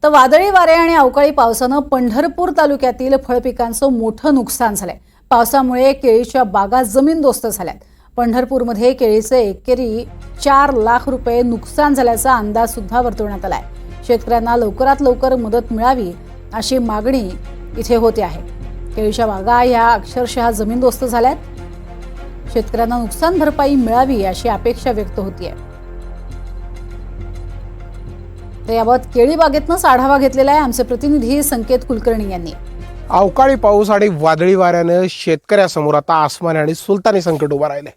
तर वादळी वारे आणि अवकाळी पावसानं पंढरपूर तालुक्यातील फळपिकांचं मोठं नुकसान झालंय। पावसामुळे केळीच्या बागा जमीनदोस्त झाल्यात। पंढरपूरमध्ये केळीचे एकेरी 4 लाख रुपये नुकसान झाल्याचा अंदाज सुद्धा वर्तवण्यात आलाय। शेतकऱ्यांना लवकरात लवकर मदत मिळावी अशी मागणी इथे होते आहे। केळीच्या बागा या अक्षरशः जमीनदोस्त झाल्यात। शेतकऱ्यांना नुकसान भरपाई मिळावी अशी अपेक्षा व्यक्त होतीये। याबाबत केळी बागेतनंच आढावा घेतलेला आहे आमचे प्रतिनिधी संकेत कुलकर्णी यांनी। अवकाळी पाऊस आणि वादळी वाऱ्याने शेतकऱ्यासमोर आता आसमानी आणि सुलतानी संकट उभा राहिले।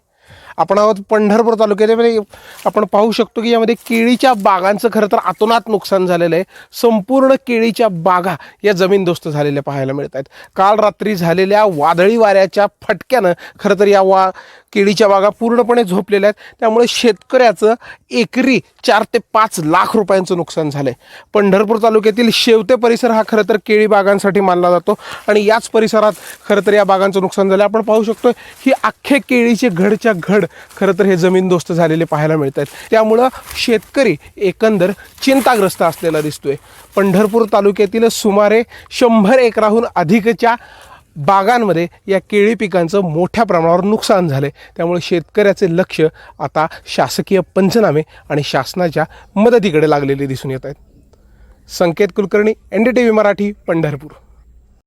आपण आहोत पंढरपूर तालुक्यामध्ये। आपण पाहू शकतो की यामध्ये केळीच्या बागांचं खरं तर अतोनात नुकसान झालेलं आहे। संपूर्ण केळीच्या बागा या जमीनदोस्त झालेल्या पाहायला मिळत आहेत। काल रात्री झालेल्या वादळी वाऱ्याच्या फटक्यानं खरं तर या केळीच्या बागा पूर्णपणे झोपलेल्या आहेत। त्यामुळे शेतकऱ्याचं एकरी 4 ते 5 लाख रुपयांचं नुकसान झालंय। पंढरपूर तालुक्यातील शेवते परिसर हा खरं तर केळी बागांसाठी मानला जातो आणि याच परिसरात खरं तर या बागांचं नुकसान झालं। आपण पाहू शकतो की अख्खे केळीचे घडच्या घड खरं तर हे जमीनदोस्त झालेले पाहायला मिळत आहेत। त्यामुळे शेतकरी एकंदर चिंताग्रस्त असलेला दिसतोय। पंढरपूर तालुक्यातील सुमारे 100 एकराहून अधिकच्या बागांमध्ये या केळी पिकांचं मोठ्या प्रमाणावर नुकसान झाले। त्यामुळे शेतकऱ्याचे लक्ष आता शासकीय पंचनामे आणि शासनाच्या मदतीकडे लागलेले दिसून येत आहेत। संकेत कुलकर्णी, NDTV मराठी, पंढरपूर।